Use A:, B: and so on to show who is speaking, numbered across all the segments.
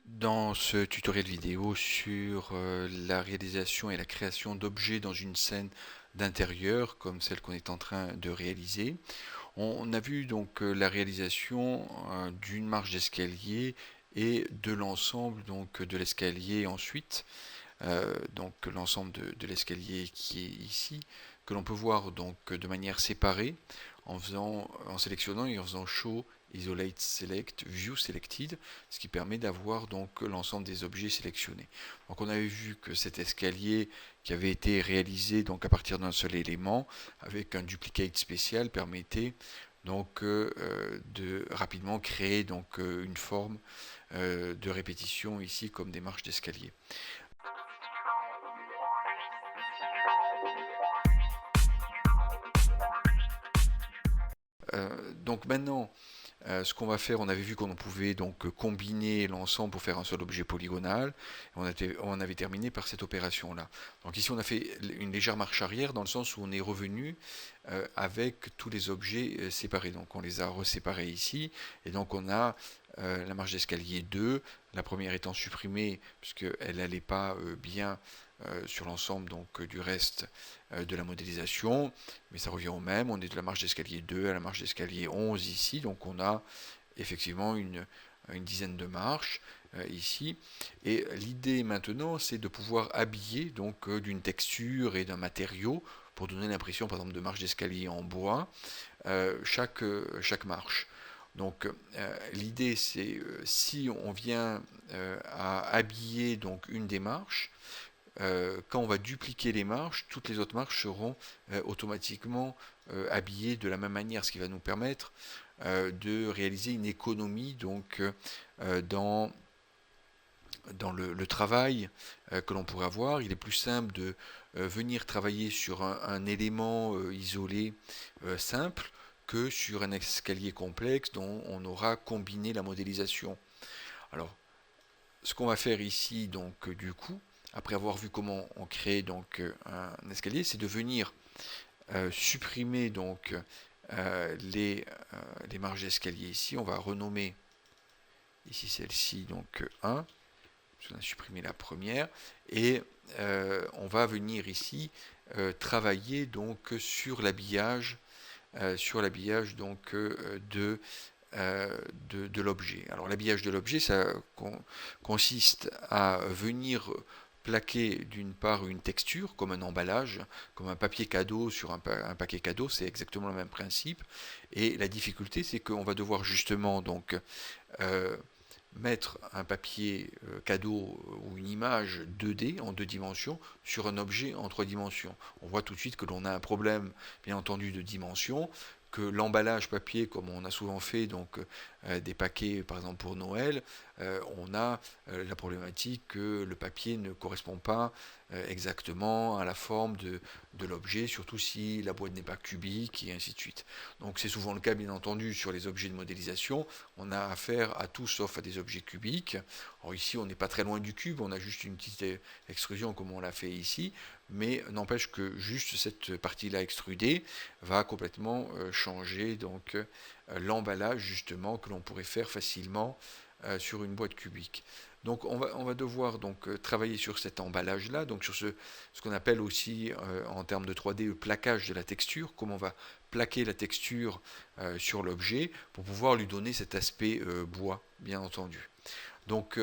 A: Dans ce tutoriel vidéo sur la réalisation et la création d'objets dans une scène d'intérieur comme celle qu'on est en train de réaliser, on a vu donc la réalisation d'une marche d'escalier et de l'ensemble donc de l'escalier ensuite, donc l'ensemble de l'escalier qui est ici, que l'on peut voir donc de manière séparée en sélectionnant et en faisant Show, Isolate, Select, View Selected, ce qui permet d'avoir donc l'ensemble des objets sélectionnés. Donc on avait vu que cet escalier qui avait été réalisé donc à partir d'un seul élément avec un duplicate spécial permettait donc de rapidement créer donc une forme de répétition ici comme des marches d'escalier. Donc maintenant, ce qu'on va faire, on avait vu qu'on pouvait donc combiner l'ensemble pour faire un seul objet polygonal. On avait terminé par cette opération-là. Donc ici, on a fait une légère marche arrière dans le sens où on est revenu avec tous les objets séparés. Donc on les a reséparés ici. Et donc on a la marche d'escalier 2, la première étant supprimée puisqu'elle n'allait pas bien sur l'ensemble donc du reste de la modélisation, mais ça revient au même. On est de la marche d'escalier 2 à la marche d'escalier 11 ici, donc on a effectivement une dizaine de marches ici. Et l'idée maintenant, c'est de pouvoir habiller donc d'une texture et d'un matériau pour donner l'impression, par exemple, de marche d'escalier en bois, chaque marche. Donc l'idée, c'est si on vient à habiller donc une des marches, quand on va dupliquer les marches, toutes les autres marches seront automatiquement habillées de la même manière, ce qui va nous permettre de réaliser une économie donc dans le travail que l'on pourrait avoir. Il est plus simple de venir travailler sur un élément isolé simple que sur un escalier complexe dont on aura combiné la modélisation. Alors, ce qu'on va faire ici, donc du coup, après avoir vu comment on crée donc un escalier, c'est de venir supprimer donc les marges d'escalier ici. On va renommer ici celle-ci donc 1, parce qu'on a supprimé la première, et on va venir ici travailler donc sur l'habillage donc de l'objet. Alors l'habillage de l'objet, ça consiste à venir plaquer d'une part une texture, comme un emballage, comme un papier cadeau sur un paquet cadeau, c'est exactement le même principe. Et la difficulté, c'est qu'on va devoir justement donc mettre un papier cadeau ou une image 2D en 2 dimensions sur un objet en 3 dimensions. On voit tout de suite que l'on a un problème, bien entendu, de dimension, que l'emballage papier, comme on a souvent fait donc des paquets par exemple pour Noël, on a la problématique que le papier ne correspond pas exactement à la forme de l'objet, surtout si la boîte n'est pas cubique et ainsi de suite. Donc c'est souvent le cas bien entendu sur les objets de modélisation, on a affaire à tout sauf à des objets cubiques. Alors ici on n'est pas très loin du cube, on a juste une petite extrusion comme on l'a fait ici, mais n'empêche que juste cette partie-là extrudée va complètement changer donc l'emballage justement que l'on pourrait faire facilement sur une boîte cubique. Donc on va devoir donc travailler sur cet emballage-là, donc sur ce qu'on appelle aussi en termes de 3D le plaquage de la texture, comment on va plaquer la texture sur l'objet pour pouvoir lui donner cet aspect bois, bien entendu. Donc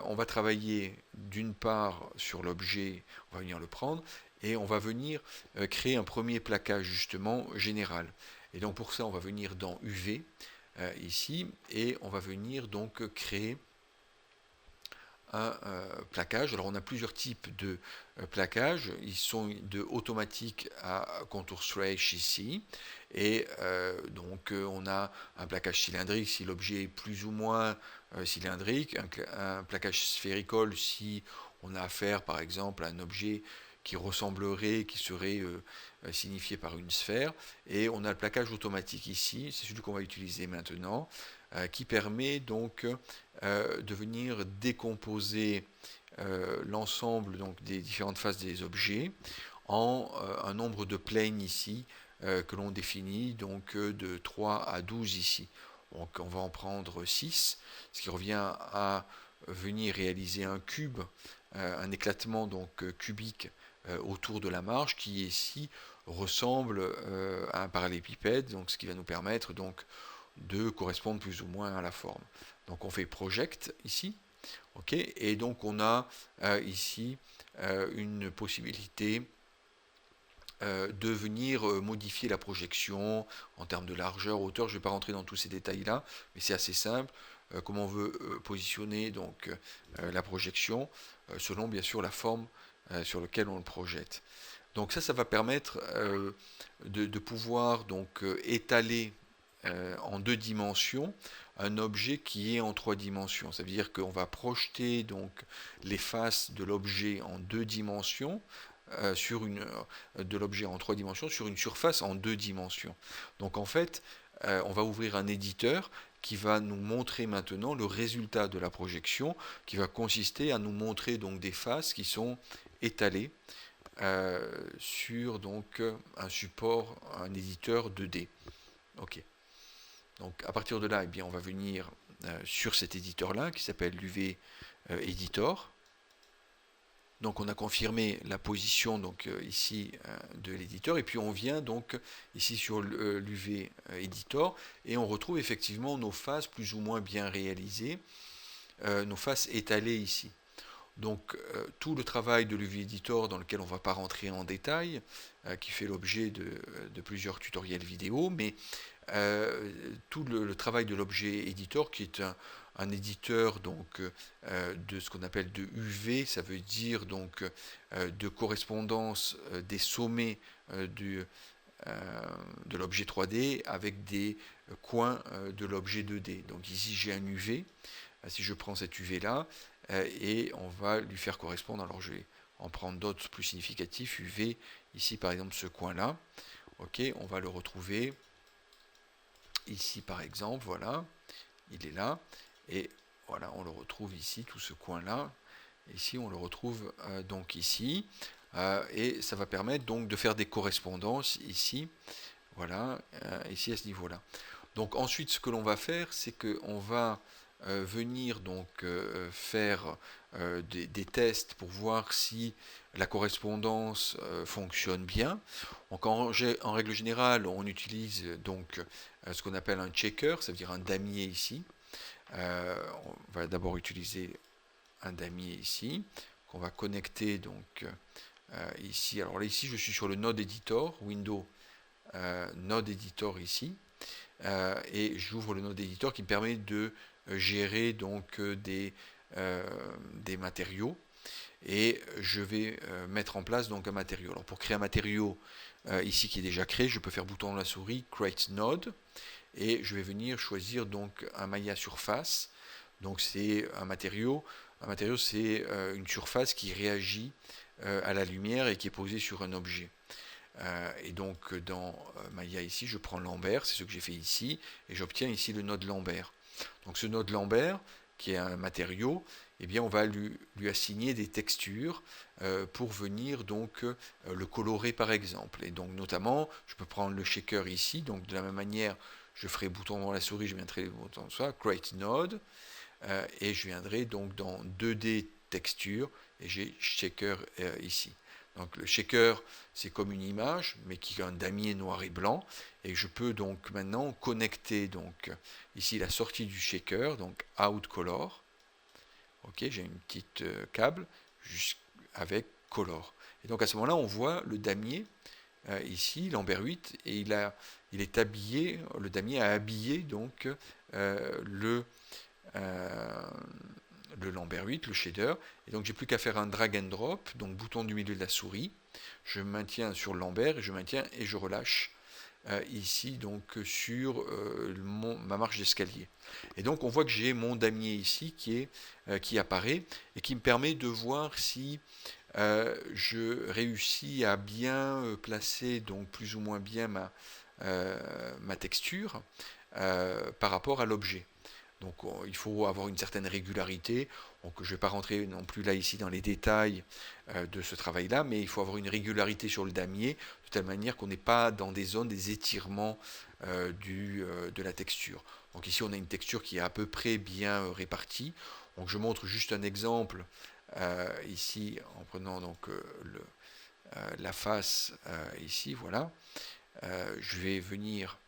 A: on va travailler d'une part sur l'objet, on va venir le prendre, et on va venir créer un premier plaquage justement général. Et donc pour ça, on va venir dans UV ici, et on va venir donc créer un plaquage. Alors on a plusieurs types de plaquages. Ils sont de automatique à contour stretch ici. Et donc on a un plaquage cylindrique si l'objet est plus ou moins cylindrique, un plaquage sphéricole si on a affaire par exemple à un objet qui ressemblerait, qui serait signifié par une sphère. Et on a le plaquage automatique ici, c'est celui qu'on va utiliser maintenant, qui permet donc de venir décomposer l'ensemble donc des différentes faces des objets en un nombre de planes ici que l'on définit donc de 3 à 12 ici. Donc on va en prendre 6, ce qui revient à venir réaliser un cube, un éclatement donc cubique autour de la marge qui ici ressemble à un parallélépipède, donc ce qui va nous permettre donc de correspondre plus ou moins à la forme. Donc on fait project ici, ok, et donc on a ici une possibilité de venir modifier la projection en termes de largeur, hauteur. Je ne vais pas rentrer dans tous ces détails-là, mais c'est assez simple. Comment on veut positionner donc la projection selon bien sûr la forme sur laquelle on le projette. Donc ça va permettre de pouvoir donc étaler en 2 dimensions un objet qui est en 3 dimensions. Ça veut dire qu'on va projeter donc les faces de l'objet en 2 dimensions de l'objet en 3 dimensions sur une surface en 2 dimensions. Donc en fait, on va ouvrir un éditeur qui va nous montrer maintenant le résultat de la projection, qui va consister à nous montrer donc des faces qui sont étalées sur donc un support, un éditeur 2D. Ok. Donc à partir de là, eh bien, on va venir sur cet éditeur-là qui s'appelle l'UV Editor. Donc on a confirmé la position donc ici de l'éditeur et puis on vient donc ici sur l'UV Editor et on retrouve effectivement nos faces plus ou moins bien réalisées, nos faces étalées ici. Donc tout le travail de l'UV Editor dans lequel on ne va pas rentrer en détail, qui fait l'objet de plusieurs tutoriels vidéo, mais tout le travail de l'objet Editor qui est un éditeur donc de ce qu'on appelle de UV, ça veut dire donc de correspondance des sommets de l'objet 3D avec des coins de l'objet 2D. Donc ici j'ai un UV, si je prends cet UV là, et on va lui faire correspondre, alors je vais en prendre d'autres plus significatifs, UV, ici par exemple ce coin là, ok, on va le retrouver ici par exemple, voilà, il est là, et voilà, on le retrouve ici, tout ce coin là, ici on le retrouve donc ici, et ça va permettre donc de faire des correspondances ici, voilà, ici à ce niveau là. Donc ensuite ce que l'on va faire, c'est qu'on va venir donc faire des tests pour voir si la correspondance fonctionne bien. Donc en règle générale, on utilise donc ce qu'on appelle un checker, ça veut dire un damier ici. On va d'abord utiliser un damier ici qu'on va connecter donc ici. Alors là ici je suis sur le node editor, Windows node editor ici. Et j'ouvre le node editor qui me permet de gérer donc des matériaux et je vais mettre en place donc un matériau. Alors pour créer un matériau ici qui est déjà créé, je peux faire bouton de la souris Create Node et je vais venir choisir donc un Maya surface. Donc c'est un matériau. Un matériau c'est une surface qui réagit à la lumière et qui est posée sur un objet. Et donc dans Maya ici, je prends Lambert, c'est ce que j'ai fait ici, et j'obtiens ici le node Lambert. Donc ce node Lambert, qui est un matériau, eh bien on va lui assigner des textures pour venir donc le colorer par exemple. Et donc notamment, je peux prendre le shaker ici, donc de la même manière, je ferai bouton dans la souris, je viendrai le bouton soit Create Node, et je viendrai donc dans 2D texture, et j'ai shaker ici. Donc le shaker, c'est comme une image, mais qui a un damier noir et blanc. Et je peux donc maintenant connecter donc ici la sortie du shaker, donc out color. Ok, j'ai une petite câble avec color. Et donc à ce moment-là, on voit le damier ici, Lambert 8, et il est habillé, le damier a habillé donc le Lambert 8, le shader, et donc j'ai plus qu'à faire un drag and drop, donc bouton du milieu de la souris, je maintiens sur le Lambert et je maintiens et je relâche ici donc sur ma marche d'escalier. Et donc on voit que j'ai mon damier ici qui apparaît et qui me permet de voir si je réussis à bien placer donc plus ou moins bien ma texture par rapport à l'objet. Donc il faut avoir une certaine régularité. Donc je ne vais pas rentrer non plus là ici dans les détails de ce travail-là, mais il faut avoir une régularité sur le damier, de telle manière qu'on n'est pas dans des zones, des étirements de la texture. Donc ici on a une texture qui est à peu près bien répartie. Donc je montre juste un exemple ici en prenant donc la face ici, voilà. Je vais venir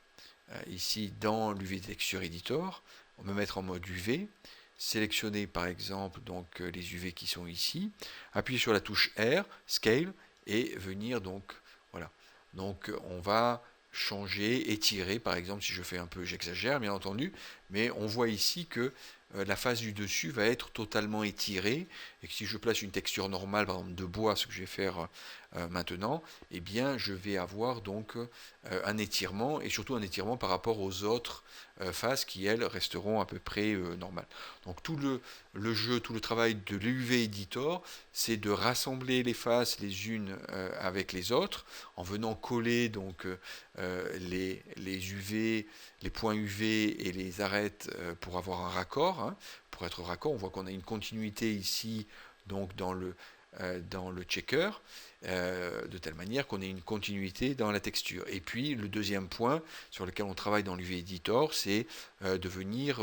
A: ici dans l'UV Texture Editor, on va me mettre en mode UV, sélectionner par exemple donc les UV qui sont ici, appuyer sur la touche R, Scale, et venir donc, voilà. Donc on va changer, étirer, par exemple, si je fais un peu, j'exagère bien entendu, mais on voit ici que la face du dessus va être totalement étirée, et que si je place une texture normale, par exemple de bois, ce que je vais faire maintenant, eh bien je vais avoir donc un étirement, et surtout un étirement par rapport aux autres faces qui, elles, resteront à peu près normales. Donc tout le jeu, tout le travail de l'UV Editor, c'est de rassembler les faces les unes avec les autres, en venant coller donc les UV, les points UV et les arêtes pour avoir un raccord. Hein. Pour être raccord, on voit qu'on a une continuité ici donc dans le checker, de telle manière qu'on ait une continuité dans la texture. Et puis le deuxième point sur lequel on travaille dans l'UV Editor, c'est de venir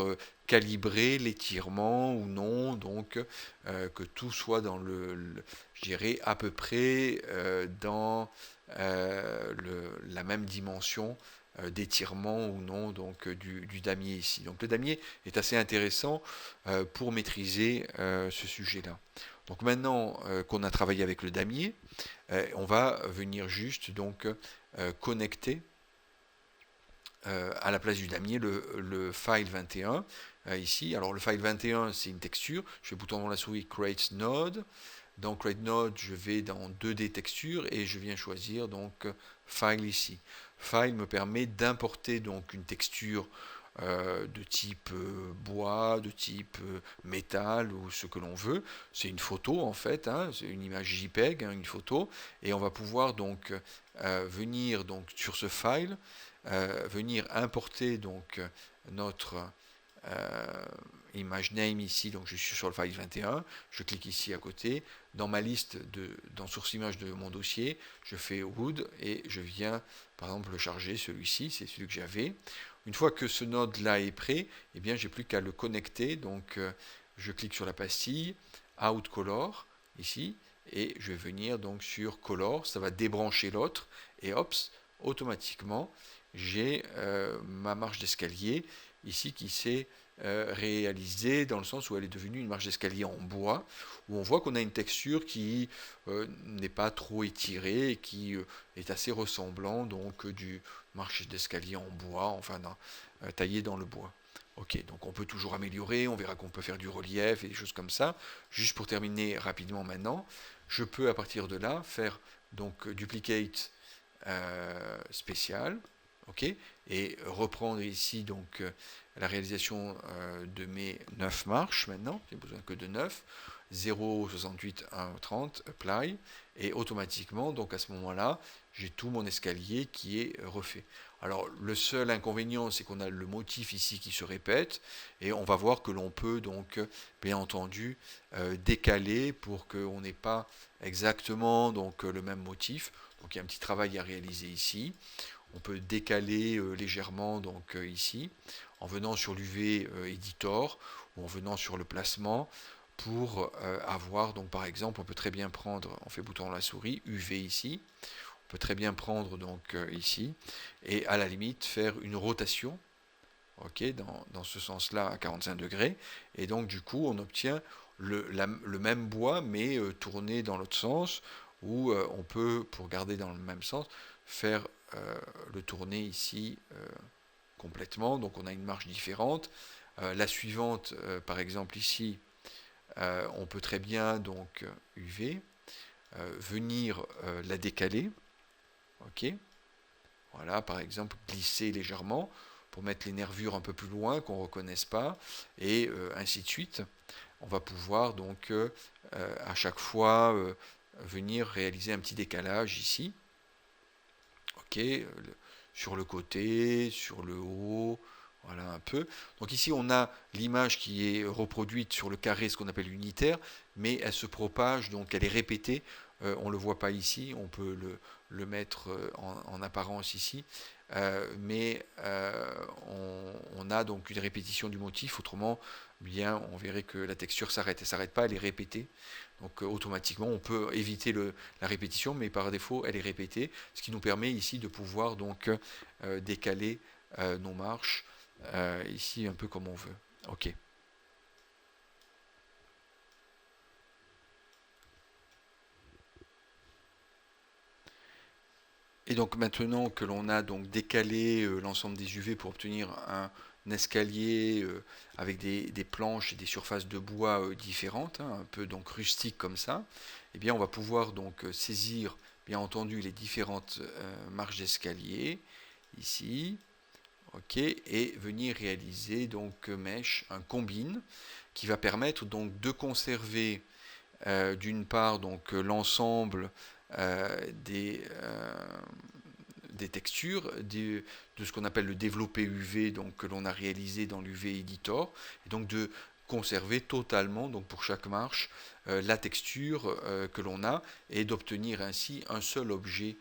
A: calibrer l'étirement ou non, donc que tout soit dans je dirais à peu près dans la même dimension d'étirement ou non donc du damier ici. Donc le damier est assez intéressant pour maîtriser ce sujet-là. Donc maintenant qu'on a travaillé avec le damier, on va venir juste donc connecter à la place du damier le file 21 ici. Alors le file 21 c'est une texture, je fais bouton dans la souris Create Node. Dans Create Node, je vais dans 2D texture et je viens choisir donc File ici. File me permet d'importer donc une texture de type bois, de type métal ou ce que l'on veut. C'est une photo en fait, hein, c'est une image JPEG, hein, une photo, et on va pouvoir donc venir donc sur ce file, venir importer donc notre image name ici, donc je suis sur le file 21, je clique ici à côté, dans ma liste, dans source image de mon dossier, je fais wood et je viens par exemple le charger, celui-ci, c'est celui que j'avais. Une fois que ce node là est prêt, eh bien j'ai plus qu'à le connecter, donc je clique sur la pastille, out color, ici, et je vais venir donc sur color, ça va débrancher l'autre, et hop, automatiquement, j'ai ma marche d'escalier ici qui s'est réalisée dans le sens où elle est devenue une marche d'escalier en bois, où on voit qu'on a une texture qui n'est pas trop étirée et qui est assez ressemblant donc du marche d'escalier en bois, enfin taillé dans le bois. Ok, donc on peut toujours améliorer, on verra qu'on peut faire du relief et des choses comme ça. Juste pour terminer rapidement maintenant, je peux à partir de là faire donc duplicate spécial, ok, et reprendre ici donc la réalisation de mes 9 marches maintenant, j'ai besoin que de 9, 0, 68, 1, 30, apply, et automatiquement, donc à ce moment-là, j'ai tout mon escalier qui est refait. Alors le seul inconvénient, c'est qu'on a le motif ici qui se répète, et on va voir que l'on peut donc, bien entendu, décaler pour qu'on n'ait pas exactement donc, le même motif. Donc il y a un petit travail à réaliser ici. On peut décaler légèrement donc ici, en venant sur l'UV Editor, ou en venant sur le placement, pour avoir, donc par exemple, on peut très bien prendre, on fait bouton dans la souris, UV ici, on peut très bien prendre donc ici, et à la limite faire une rotation, ok, dans ce sens-là à 45 degrés, et donc du coup on obtient le même bois, mais tourné dans l'autre sens, où on peut, pour garder dans le même sens, faire le tourner ici complètement, donc on a une marche différente. La suivante, par exemple ici, on peut très bien donc UV, venir la décaler, ok, voilà, par exemple glisser légèrement pour mettre les nervures un peu plus loin, qu'on ne reconnaisse pas, et ainsi de suite. On va pouvoir donc à chaque fois venir réaliser un petit décalage ici, ok, sur le côté, sur le haut, Voilà un peu. Donc ici, on a l'image qui est reproduite sur le carré, ce qu'on appelle unitaire, mais elle se propage, donc elle est répétée. On ne le voit pas ici, on peut le mettre en apparence ici. Mais on a donc une répétition du motif, autrement, bien, on verrait que la texture s'arrête. Elle ne s'arrête pas, elle est répétée. Donc automatiquement, on peut éviter la répétition, mais par défaut, elle est répétée, ce qui nous permet ici de pouvoir donc décaler nos marches ici un peu comme on veut. Ok. Et donc maintenant que l'on a donc décalé l'ensemble des UV pour obtenir un escalier avec des planches et des surfaces de bois différentes, hein, un peu donc rustique comme ça, eh bien on va pouvoir donc saisir bien entendu les différentes marches d'escalier ici, ok, et venir réaliser donc mesh, un combine qui va permettre donc de conserver d'une part donc l'ensemble des textures, de ce qu'on appelle le développé UV donc, que l'on a réalisé dans l'UV Editor, et donc de conserver totalement donc pour chaque marche la texture que l'on a et d'obtenir ainsi un seul objet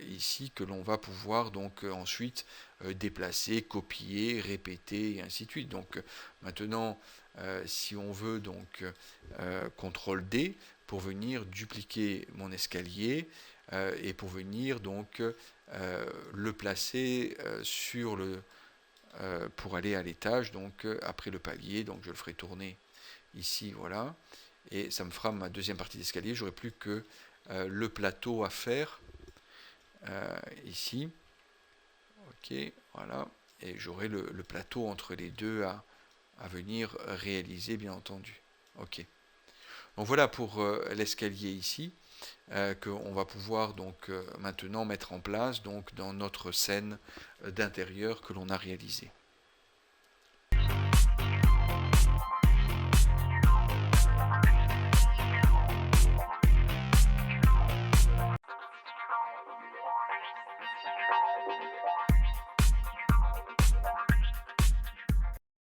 A: ici que l'on va pouvoir donc ensuite déplacer, copier, répéter et ainsi de suite. Donc maintenant si on veut donc CTRL D pour venir dupliquer mon escalier et pour venir donc le placer sur le pour aller à l'étage donc après le palier, donc je le ferai tourner ici, voilà, et ça me fera ma deuxième partie d'escalier. J'aurai plus que le plateau à faire ici, ok, voilà, et j'aurai le plateau entre les deux à venir réaliser bien entendu. Ok. Donc voilà pour l'escalier ici qu'on va pouvoir donc maintenant mettre en place donc dans notre scène d'intérieur que l'on a réalisée.